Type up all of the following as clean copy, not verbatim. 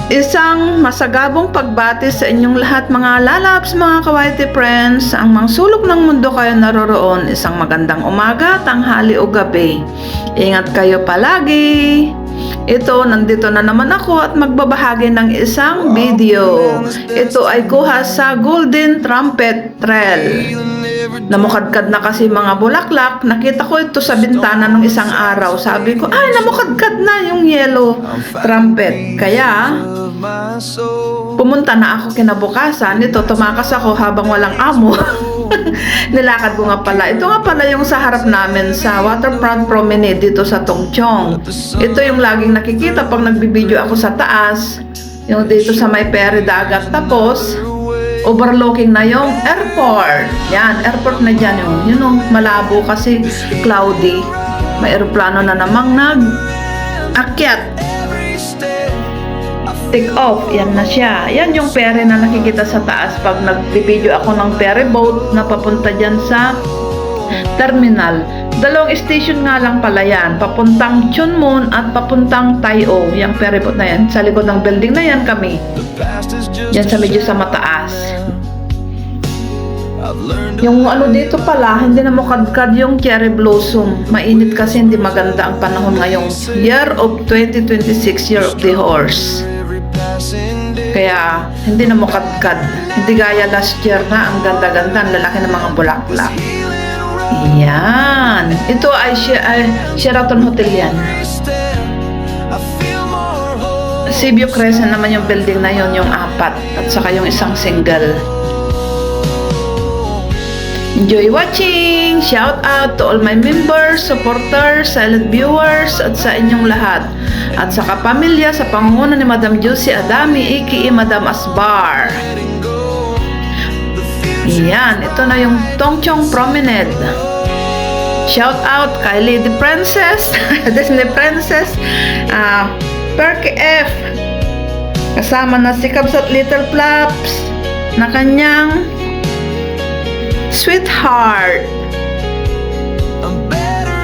Isang masagabong pagbati sa inyong lahat mga lalabs, mga kawaiti friends. Ang mga sulok ng mundo kayo naroroon. Isang magandang umaga, tanghali o gabi. Ingat kayo palagi. Nandito na naman ako at magbabahagi ng isang video. Ito ay kuha sa Golden Trumpet Trail. Namukadkad na kasi mga bulaklak. Nakita ko ito sa bintana ng isang araw. Sabi ko, ay namukadkad na yung yellow trumpet. Kaya pumunta na ako kinabukasan. Tumakas ako habang walang amo. Nilakad ko nga pala. Ito nga pala yung sa harap namin sa Waterfront Promenade dito sa Tongchong. Ito yung laging nakikita pag nagbibideo ako sa taas. Yung dito sa may peri dagat. Tapos overlooking na yung airport. Yan, airport na dyan yun. Yun yung malabo kasi cloudy. May aeroplano na namang nag-akyat. Take off. Yan na siya. Yan yung ferry na nakikita sa taas pag nagbibideo ako ng ferry boat na papunta dyan sa terminal. Dalawang station nga lang pala yan. Papuntang Chunmun at papuntang Taio. Yung ferry boat na yan. Sa likod ng building na yan kami. Yan sa medyo sa mataas. Yung dito pala, hindi na mukadkad yung cherry blossom. Mainit kasi hindi maganda ang panahon ngayong year of 2026, year of the horse. Kaya hindi na mukadkad. Hindi gaya last year na ang ganda-ganda, ang lalaki ng mga bulaklak. Yan. Ito ay Sheraton Hotel yan. Seaview Crescent naman yung building na yun, yung apat. At saka yung isang single. Enjoy watching! Shout out to all my members, supporters, silent viewers, at sa inyong lahat. At sa kapamilya sa pangunguna ni Madam Josie Adami, aka Madam Asbar. Yan, ito na yung Tongchong Promenade. Shout out kay Lady Princess, Disney Princess, Perky F. Kasama na si Cubs at Little Flaps na kanyang sweetheart.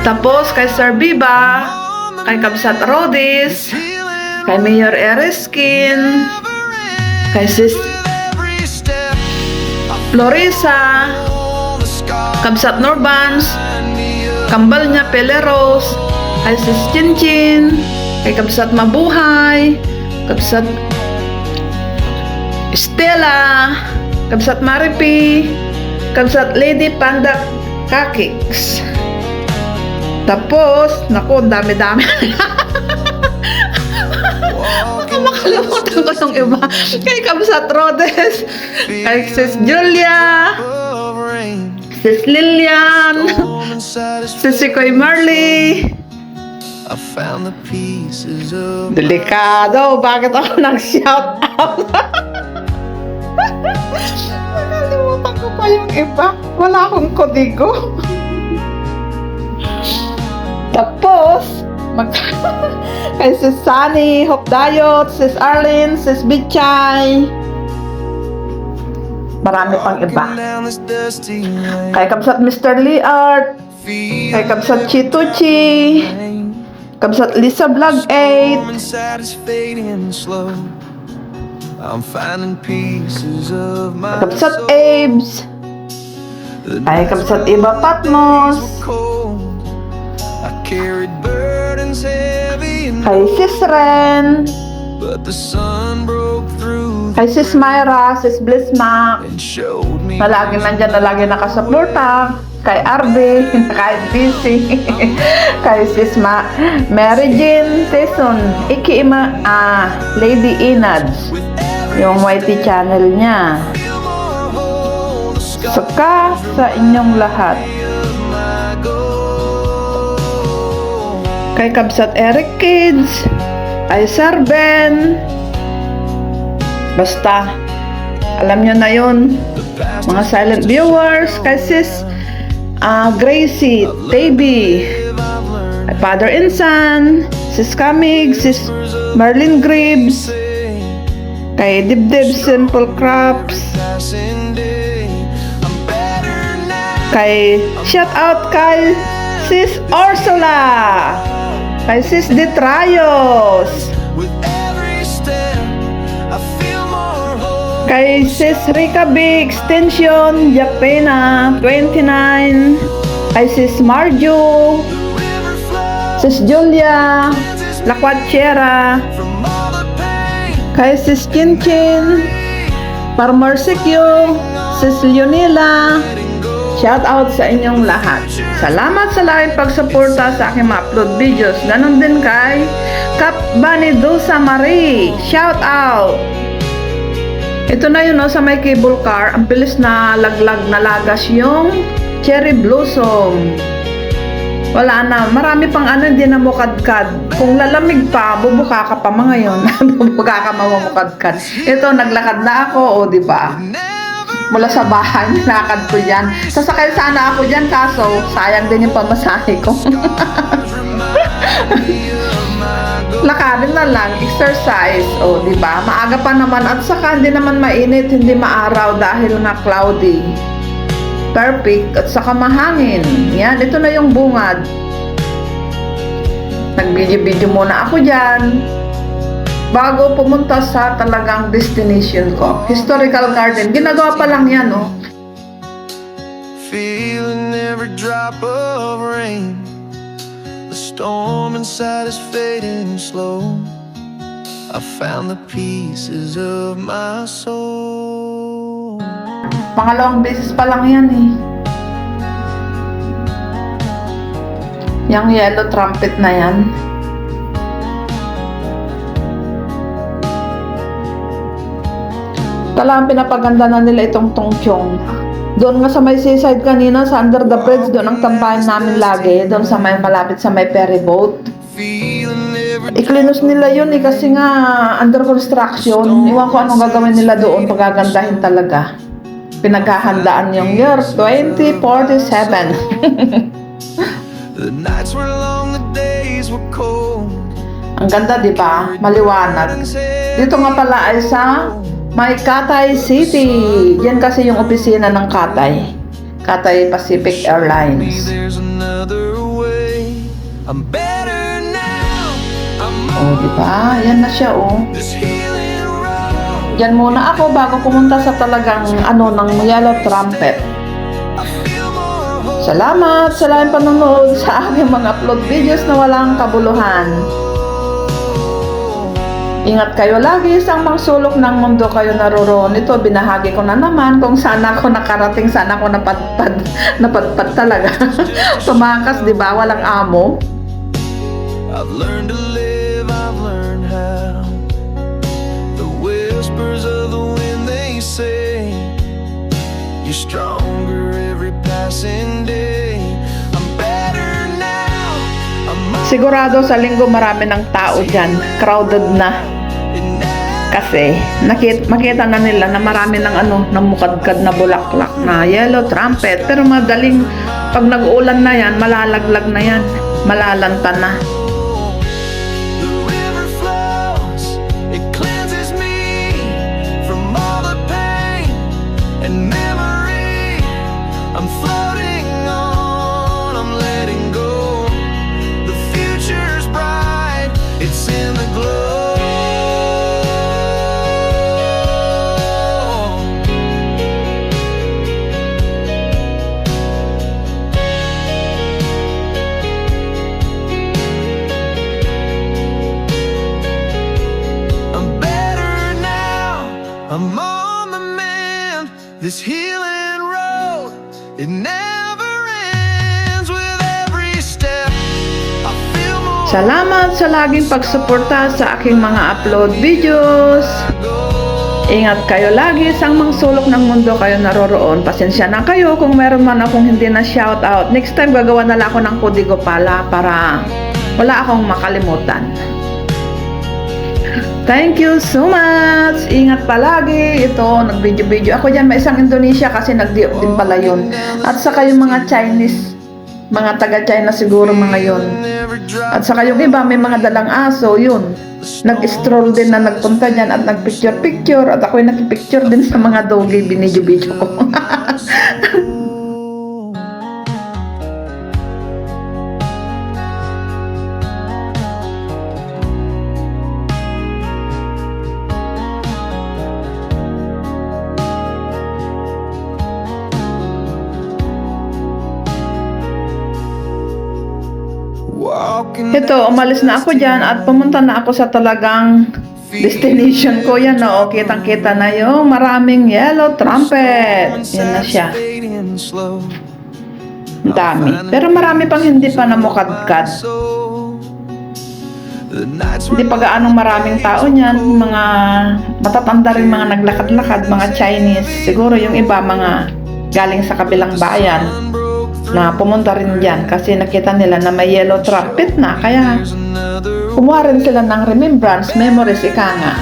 Tapos kay Sir Biba, kay Kabsat Rodis, kay Mayor Ereskin, kay Sis Florisa, Kabsat Norbans, kambal niya Peleros, kay Sis Chinchin, kay Kabsat Mabuhay, Kabsat Stella, Kabsat Maripi, Kabsat Lady Panda Kakix. Tapos, naku, dami-dami. Baka makalimutan ko yung iba. Kay Kabsat Rodes, kay Sis Julia, Sis Lilian, Sis Koy Marley. Delikado, bakit ako nag-shout out? Nakalimutan ko pa yung iba. Wala akong kodigo. Tapos, kay Sis Sunny, Hope Dayot, Sis Arlene, Sis Bichay. Marami pang iba. Kay Kabsat Mr. Liart, kay Kabsat Chituchi, Kabsat Lisa Vlog 8, Kabsat Abes, kay Kabsat Iba Patmos, kay Sis Ren, kay Sis Myra, Sis Blissmac, na lagi nandyan, na lagi nakasuporta, kay Arby, kahit busy, kay Sis Mary Jean Season, Lady Inads, yung YT channel niya. Saka sa inyong lahat. Kay Kabsat Eric Kids, kay Sir Ben. Basta, alam nyo na yun. Mga silent viewers, kay Sis Gracie, Taby, kay Father Insan, Sis Kamig, Sis Marlene Gribbs, kay Dibdib Simple Crops, kay shout out kay Sis Ursula, kay Sis Detrayos, Kay Sis Rica B Extension Japena 29. Kay Sis Marjo, Sis Julia Laquachera, kay Sis Chinchin, Farmer Sikyo, Sis Leonila. Shout out sa inyong lahat. Salamat sa laking pagsuporta sa aking ma-upload videos. Ganon din kay Kap Bani Dusa Marie. Shout out. Ito na yun, sa may cable car. Ang bilis na laglag na lagas yung cherry blossom. Wala na. Marami pang hindi na mukadkad. Kung lalamig pa, bubuka ka pa mga yun. Bubuka ka mamumukadkad. Ito, naglakad na ako, di ba? Mula sa bahay, nilakad ko dyan. Sasakay sana ako dyan, kaso sayang din yung pamasahe ko. Lakarin na lang, exercise, di ba? Maaga pa naman at saka hindi naman mainit, hindi maaraw dahil nga cloudy. Perfect at saka mahangin. Yan, ito na yung bungad. Nag-video-video muna ako dyan bago pumunta sa talagang destination ko. Historical garden. Ginagawa pa lang yan, Feeling every drop of rain. The storm inside is fading slow. I found the pieces of my soul. Pangalawang beses pa lang yan Yung yellow trumpet na yan. Talagang pinapaganda na nila itong tungkyong. Doon nga sa may seaside kanina, sa under the bridge, doon ang tambayan namin lagi. Doon sa may malapit sa may ferry boat. Iklinos nila yun kasi nga under construction. Iwan ko anong gagawin nila doon, pagagandahin talaga. Pinaghahandaan yung year 2047. Ang ganda, di ba? Maliwanag. Dito nga pala ay sa may Cathay City. Yan kasi yung opisina ng Cathay. Cathay Pacific Airlines. Di ba? Yan na siya, Yan muna ako bago pumunta sa talagang ng yellow trumpet. Salamat sa laking panonood sa aking mga upload videos na walang kabuluhan. Ingat kayo lagi sa mga sulok ng mundo kayo naroroon. Ito, binahagi ko na naman kung saan ako nakarating, saan ako napadpad talaga. Tumakas, di ba? Walang amo. I've learned to live, I've learned how. The whispers of the wind, they say you're stronger every passing day. I'm better now. Sigurado sa linggo marami ng tao dyan. Crowded na. Kasi makita na nila na marami ng namukadkad na bulaklak na yellow trumpet. Pero madaling pag nag-uulan na yan, malalaglag na yan. Malalanta na. I'm floating on, I'm letting go. The future's bright, it's in the glow. I'm better now, I'm on the mend. This healing road, it never ends with every step. I feel more. Salamat sa laging pagsuporta sa aking mga upload videos. Ingat kayo lagi sa mga sulok ng mundo kayo naroroon. Pasensya na kayo kung meron man akong hindi na shout out. Next time gagawa na lang ako ng kodigo pala para wala akong makalimutan. Thank you so much. Ingat palagi. Ito, nag-video-video ako dyan. May isang Indonesia kasi nag-diop din pala yun. At saka yung mga Chinese, mga taga-China siguro mga yun. At saka yung iba, may mga dalang aso, yun. Nag-stroll din na nagpunta dyan at nag-picture-picture. At ako'y nag-picture din sa mga doggy, binidyo-video ko. Ito, umalis na ako dyan at pumunta na ako sa talagang destination ko. Yan o, kitang-kita na yung maraming yellow trumpet. Yan na siya. Ang dami. Pero marami pang hindi pa namukadkad. Hindi pa gaanong maraming tao niyan. Mga matatanda rin mga naglakad-lakad, mga Chinese. Siguro yung iba mga galing sa kabilang bayan na pumunta rin dyan kasi nakita nila na may yellow trumpet na. Kaya kumuha rin sila ng remembrance, memories, ika nga.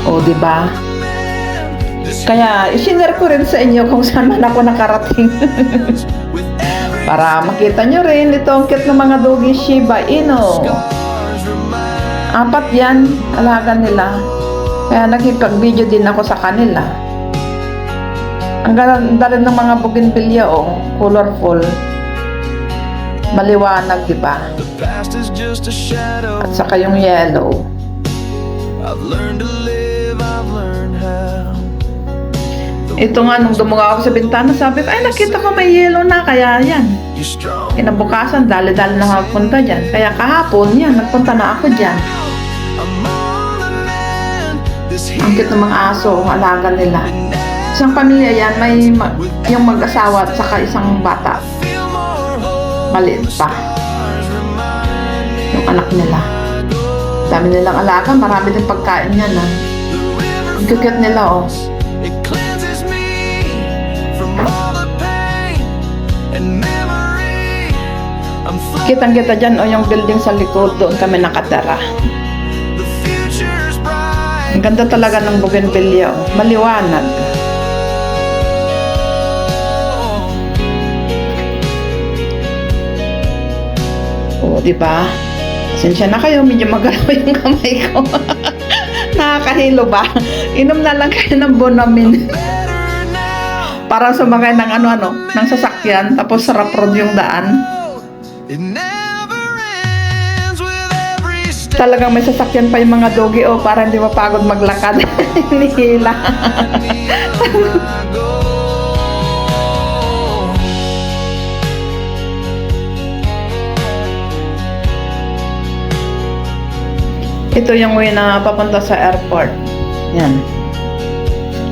O, diba? Kaya isinare ko rin sa inyo kung saan man ako nakarating. Para makita nyo rin itong cute ng mga doggy Shiba Inu. 4 yan, alaga nila. Kaya nakipag-video din ako sa kanila. Ang ganda rin ng mga bougainvillea, oh, colorful. Maliwanag, diba? At saka yung yellow. Ito nga, nung dumunga ako sa bintana, sabi ko, ay, nakita ko may yellow na, kaya yan. Kinabukasan, dali-dali na nakapunta dyan. Kaya kahapon, yan, nagpunta na ako dyan. Ang cute ng mga aso, ang alaga nila. Isang pamilya yan, may yung mag-asawa at saka isang bata. Maliit pa. Yung anak nila. Dami nilang alaga, marami din pagkain yan, ha. Ang cute nila, oh. Kitang-kita dyan, o yung building sa likod, doon kami nakatara. Ang ganda talaga ng bougainvillea, oh. Maliwanag. O, diba? Pasensya na kayo, medyo magalaw yung kamay ko. Nakakahilo ba? Inom na lang kayo ng Bonamin. Para sumakay ng ng sasakyan, tapos sarap road yung daan. Talagang may sasakyan pa yung mga doggy, oh, para hindi mapagod maglakad. Hinihila. Ito yung way na papunta sa airport. Yan.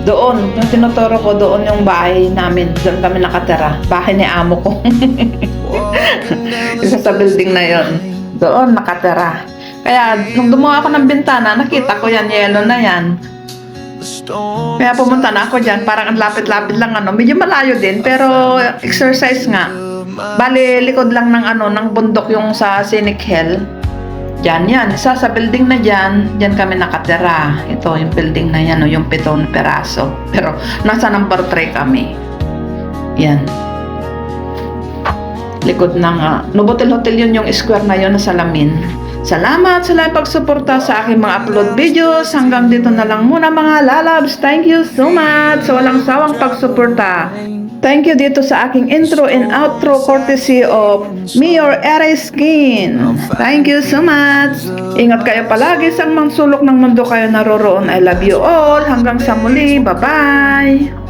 Doon, yung tinuturo ko, doon yung bahay namin. Doon kami nakatira. Bahay ni amo ko. Isa sa building na yon. Doon nakatira. Kaya, nung dumuha ako ng bintana, nakita ko yan, yellow na yan. Kaya pumunta na ako dyan, parang ang lapit-lapit lang, medyo malayo din, pero exercise nga. Bali, likod lang ng bundok yung sa Scenic Hill. Dyan yan, isa sa building na dyan kami nakatira. Ito, yung building na yan, yung 7 peraso. Pero, nasa number 3 kami. Yan. Likod ng, Novotel Hotel yun, yung square na yun, na salamin. Salamat sa lahat pagsuporta sa aking mga upload videos. Hanggang dito na lang muna mga lalabs. Thank you so much sa walang sawang pagsuporta. Thank you dito sa aking intro and outro courtesy of Mayor Ere Skin. Thank you so much. Ingat kayo palagi sa mga sulok ng mundo kayo naroroon. I love you all. Hanggang sa muli. Bye-bye.